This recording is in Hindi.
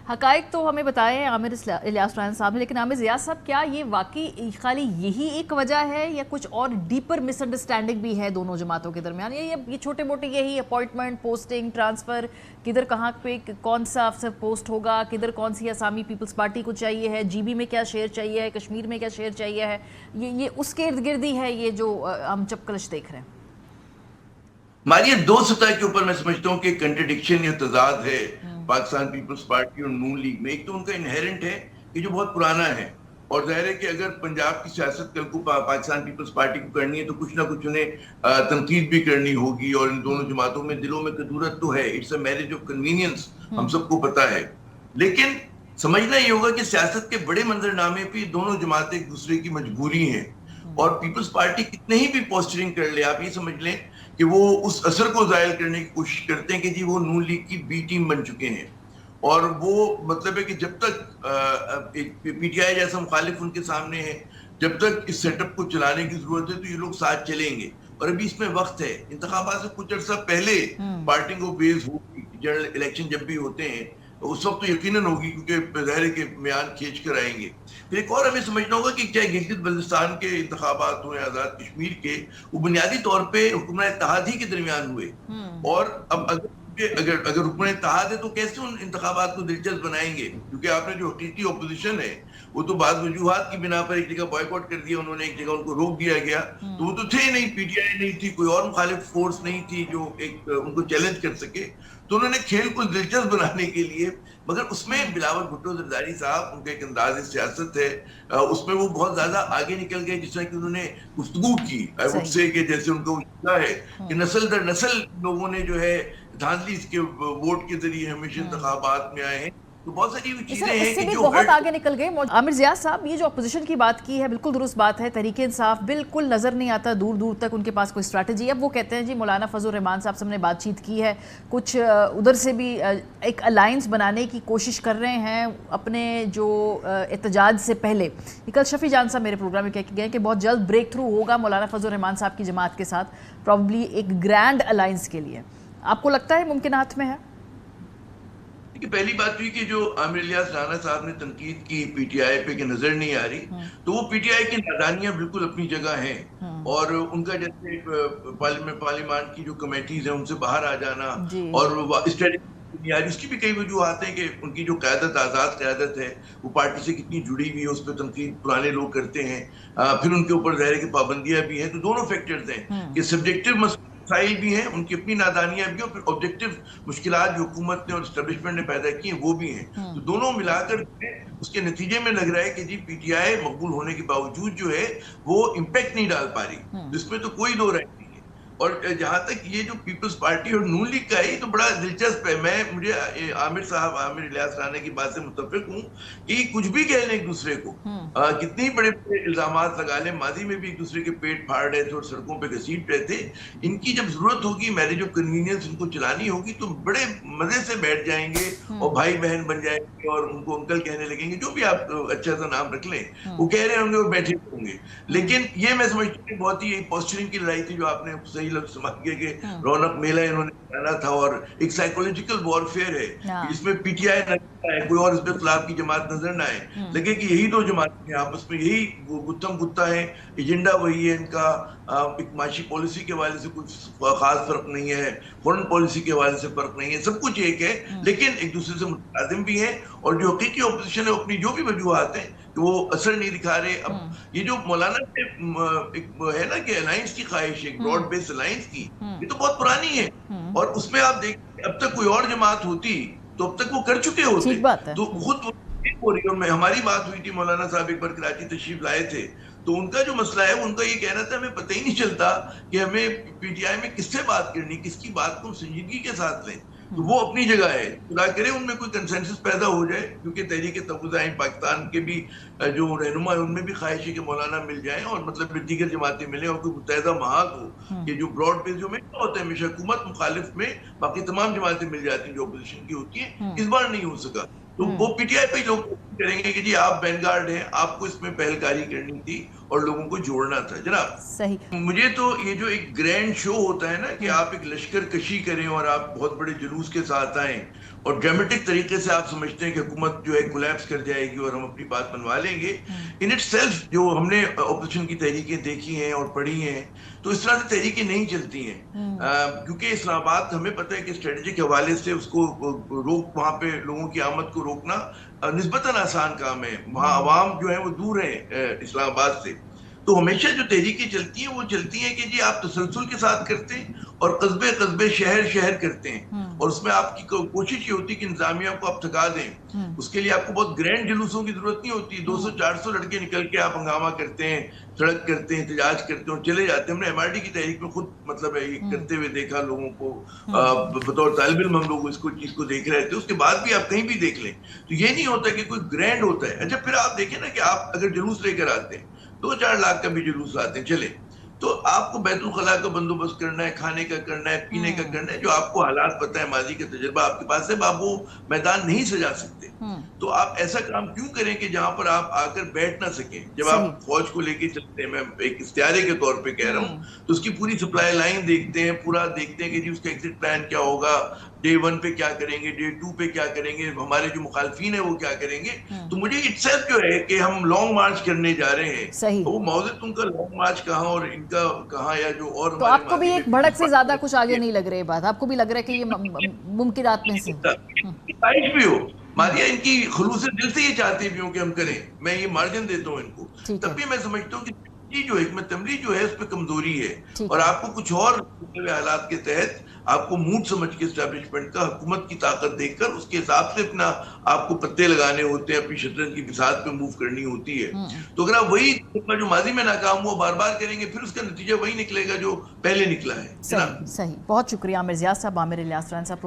हकायक तो हमें बताए हैं आमिर इलियास राना साहब ने, लेकिन आमिर ज़िया साहब, क्या ये वाकई खाली यही एक वजह है या कुछ और डीपर मिसअंडरस्टैंडिंग भी है दोनों जमातों के दरमियान? ये छोटे मोटे यही अपॉइंटमेंट, पोस्टिंग, ट्रांसफ़र, किधर कहाँ पे कौन सा अफसर पोस्ट होगा, किधर कौन सी असामी पीपल्स पार्टी को चाहिए है, जीबी में क्या शेयर चाहिए है, कश्मीर में क्या शेयर चाहिए है, ये उसके इर्द गिर्द ही है ये जो हम चपकलश देख रहे हैं? मारिए, दो सतह के ऊपर मैं समझता हूँ कि कंट्रडिक्शन या तजाद है पाकिस्तान पीपल्स पार्टी और नून लीग में। एक तो उनका इनहेरेंट है कि जो बहुत पुराना है, और जाहिर है कि अगर पंजाब की सियासत कल को पाकिस्तान पीपल्स पार्टी को करनी है तो कुछ ना कुछ उन्हें तनकीद भी करनी होगी, और इन दोनों जमातों में दिलों में कदूरत तो है। It's a marriage of convenience, हम सबको पता है। लेकिन समझना ये होगा कि सियासत के बड़े मंजरनामे पे दोनों जमातें एक दूसरे की मजबूरी हैं, और पीपल्स पार्टी कितने ही भी पोस्टरिंग कर ले, आप ये समझ लें कि वो उस असर को जायल करने की कोशिश करते हैं कि जी वो नून लीग की बी टीम बन चुके हैं, और वो मतलब है कि जब तक एक पीटीआई जैसा मुखालिफ उनके सामने है, जब तक इस सेटअप को चलाने की जरूरत है तो ये लोग साथ चलेंगे। और अभी इसमें वक्त है, इंतखाबात से कुछ अर्सा पहले पार्टी को बेस होगी, जनरल इलेक्शन जब भी होते हैं उस वक्त तो यकीनन होगी, क्योंकि ज़ाहिर है कि म्यान खींच कर आएंगे। फिर एक और हमें समझना होगा कि चाहे गिलगित बल्तिस्तान के इंतखाबात हो या आज़ाद कश्मीर के, वो बुनियादी तौर पे हुक्मरान इत्तेहाद ही के दरमियान हुए, और अब अगर अगर हुक्मरान इत्तेहाद है तो कैसे उन इंतखाबात को दिलचस्प बनाएंगे? क्योंकि आपने जो हकीकी ओपोजिशन है वो तो बाद वजूहात की बिना पर एक जगह बॉयकॉट कर दिया उन्होंने, एक जगह उनको रोक दिया गया, तो वो तो थे नहीं, पीटीआई नहीं थी, कोई और मुखालिफ फोर्स नहीं थी जो एक उनको चैलेंज कर सके। तो उन्होंने खेल को दिलचस्प बनाने के लिए, मगर उसमें बिलावल भुट्टो जरदारी साहब, उनका एक अंदाज सियासत है, उसमें वो बहुत ज्यादा आगे निकल गए, जिस तरह की उन्होंने गुफ्तगू की, आई वुड से कि जैसे उनको है कि नस्ल दर नस्ल लोगों ने जो है धांधली इसके वोट के जरिए हमेशा इंतखाबात में आए हैं। तो बहुत सारी चीजें हैं कि जो बहुत आगे निकल गए। आमिर ज़िया साहब, ये जो अपोजिशन की बात की है बिल्कुल दुरुस्त बात है। तहरीके इंसाफ बिल्कुल नज़र नहीं आता दूर दूर तक उनके पास कोई स्ट्रैटेजी। अब वो कहते हैं जी मौलाना फजल रहमान साहब से हमने बातचीत की है, कुछ उधर से भी एक अलायंस बनाने की कोशिश कर रहे हैं अपने जो एहतजाज से पहले। कल शफी जान साहब मेरे प्रोग्राम में कह के गए कि बहुत जल्द ब्रेक थ्रू होगा मौलाना फजल रहमान साहब की जमात के साथ, प्रॉब्ली एक ग्रैंड अलायंस के लिए। आपको लगता है मुमकिनात में है? पहली बात हुई कि जो आमिर इलियास राना साहब ने तनकीद की पीटीआई पे कि नजर नहीं आ रही, तो वो पीटीआई की नादानियां बिल्कुल अपनी जगह हैं, और उनका जैसे पार्लियामेंट की जो कमेटीज हैं उनसे बाहर आ जाना, और स्ट्रेटेजी उसकी भी कई वजूहत हैं कि उनकी जो क़यादत, आज़ाद क़यादत है, वो पार्टी से कितनी जुड़ी हुई है, उस पर तनकीद पुराने लोग करते हैं, फिर उनके ऊपर ज़ाहिर है कि पाबंदियां भी हैं। तो दोनों फैक्टर्स हैं कि सब्जेक्टिव मसाइल भी हैं, उनकी अपनी नादानियां भी हैं, और फिर ऑब्जेक्टिव मुश्किलात जो हुकूमत ने और एस्टेब्लिशमेंट ने पैदा की हैं वो भी हैं। तो दोनों मिलाकर उसके नतीजे में लग रहा है कि जी पीटीआई मकबूल होने के बावजूद जो है वो इम्पैक्ट नहीं डाल पा रही, जिसमें तो कोई दो राय नहीं है। और जहां तक ये जो पीपल्स पार्टी और नून लीग का है तो बड़ा दिलचस्प है। मुझे आमिर इलियास राना की बात से मुत्तफिक हूँ कि कुछ भी कह लें एक दूसरे को, कितनी बड़े बड़े इल्जाम लगा लें, माजी में भी एक दूसरे के पेट फाड़ रहे थे और सड़कों पे घसीट रहे थे। इनकी जब जरूरत होगी, मैरिज ऑफ कन्वीनियंस इनको चलानी होगी, तो बड़े मजे से बैठ जाएंगे और भाई बहन बन जाएंगे और उनको अंकल कहने लगेंगे, जो भी आप अच्छा सा नाम रख लें, वो कह रहे होंगे और बैठे होंगे। लेकिन ये मैं समझती हूँ बहुत ही पोस्चरिंग की लड़ाई थी जो आपने सही लफ्ज समझ के रौनक मेला इन्होंने बनाना था, और एक साइकोलॉजिकल वॉरफेयर है जिसमें पीटीआई है, कोई और इसके खिलाफ की जमात नजर ना आए, लगे कि यही दो जमातें आपस में यही गुत्थम गुत्ता है, एजेंडा वही है इनका, एक माशी पॉलिसी के हवाले से कुछ खास फर्क नहीं है, फॉरेन पॉलिसी के हवाले से फर्क नहीं है, सब कुछ एक है, लेकिन एक दूसरे से मुतलाजिम भी है। और जो हकीकी ओपोजिशन है अपनी जो भी वजूहात है तो वो असर नहीं दिखा रहे। अब ये जो मौलाना एक है ना कि अलायंस की ख्वाहिश, एक ब्रॉड बेस्ड अलायंस की, ये तो बहुत पुरानी है, और उसमें आप देखिए अब तक कोई और जमात होती तो अब तक वो कर चुके होते। तो खुद हो रही है। हमारी बात हुई थी, मौलाना साहब एक बार कराची तशरीफ लाए थे, तो उनका जो मसला है उनका ये कहना था हमें पता ही नहीं चलता कि हमें पीटीआई में किससे बात करनी, किसकी बात को संजीदगी के साथ लें। तो वो अपनी जगह है, खुदा करे उनमें कोई कंसेंसस पैदा हो जाए, क्योंकि तहरीक तफुज़ाए पाकिस्तान के भी जो रहनुमा है उनमें भी ख्वाहिश है कि मौलाना मिल जाए और मतलब दीगर जमातें मिले और कोई मुत्तहिदा महाल हो कि जो ब्रॉड बेस जो में होता है हमेशा हुकूमत मुखालिफ में बाकी तमाम जमातें मिल जाती हैं जो अपोजिशन की होती है, इस बार नहीं हो सका। तो वो पीटीआई पे लोग करेंगे कि जी आप वैनगार्ड हैं, आपको इसमें पहलकारी करनी थी और लोगों को जोड़ना था। जनाब, सही। मुझे तो ये जो एक ग्रैंड शो होता है ना कि आप एक लश्कर कशी करें और आप बहुत बड़े जुलूस के साथ आए और ड्रामेटिक तरीके से आप समझते हैं कि हुकूमत जो है कोलैप्स कर जाएगी और हम अपनी बात मनवा लेंगे, इन इट सेल्फ जो हमने ऑपोजिशन की तहरीकें देखी हैं और पढ़ी हैं, तो इस तरह से तहरीकें नहीं चलती हैं। क्योंकि इस्लामाबाद हमें पता है कि स्ट्रेटेजिक हवाले से उसको रोक, वहां पे लोगों की आमद को रोकना निस्बतन आसान काम है। वहाँ अवाम जो है वो दूर है इस्लामाबाद से, तो हमेशा जो तहरीकें चलती हैं वो चलती हैं कि जी आप तसलसल के साथ करते हैं और कस्बे कस्बे शहर शहर करते हैं, और उसमें आपकी कोशिश ये होती है कि इंतजामिया को आप थका दें। उसके लिए आपको बहुत ग्रैंड जुलूसों की जरूरत नहीं होती। 200-400 लड़के निकल के आप हंगामा करते हैं, सड़क करते हैं, एहतजाज करते हैं और चले जाते हैं। हमने MRD की तहरीक में खुद मतलब ये करते हुए देखा लोगों को, बतौर तालिब इल्म हम लोग इसको चीज को देख रहे थे। उसके बाद भी आप कहीं भी देख लें तो ये नहीं होता कि कोई ग्रैंड होता है। अच्छा, फिर आप देखें ना कि आप अगर जुलूस लेकर आते हैं, 2-4 लाख का भी जुलूस आते हैं, चले, तो आपको बैतुल खला का बंदोबस्त करना है, खाने का करना है, पीने का करना है, जो आपको हालात पता है, माजी का तजुर्बा आपके पास है, आप वो मैदान नहीं सजा सकते। तो आप ऐसा काम क्यों करें कि जहां पर आप आकर बैठ ना सकें। जब आप फौज को लेके चलते हैं, मैं एक इस्तियारे के तौर पे कह रहा हूँ, तो उसकी पूरी सप्लाई लाइन देखते हैं, पूरा देखते हैं कि जी उसका एग्जिट प्लान क्या होगा, डे 1 पे क्या करेंगे, डे 2 पे क्या करेंगे, हमारे जो मुखालफीन है वो क्या करेंगे। तो मुझे इट्सेल्फ जो है कि हम लॉन्ग मार्च करने जा रहे हैं, तो वो मौजूद उनका लॉन्ग मार्च कहाँ और इनका कहाँ, या जो और तो आपको भी एक भड़क से ज्यादा कुछ आगे नहीं लग रही बात? आपको भी लग रहा है कि ये मुमकिनात में से ख्वाहिश भी हो, मारिया इनकी खुलूस से दिल से ये चाहती भी हूँ कि हम करें, मैं ये मार्जिन देता हूँ इनको, तब भी मैं समझता हूँ कि जो हिकमत अमली जो है उस पर कमजोरी है और आपको कुछ और हालात के तहत आपको मूड समझ के एस्टैब्लिशमेंट का, हुकूमत की ताकत देखकर उसके हिसाब से अपना आपको पत्ते लगाने होते हैं, अपनी शतरंज की बिसात पे मूव करनी होती है। तो अगर आप वही जो माजी में नाकाम हुआ बार बार करेंगे, फिर उसका नतीजा वही निकलेगा जो पहले निकला है। सही। बहुत शुक्रिया आमिर ज़िया साहब, आमिर इलियास साहब।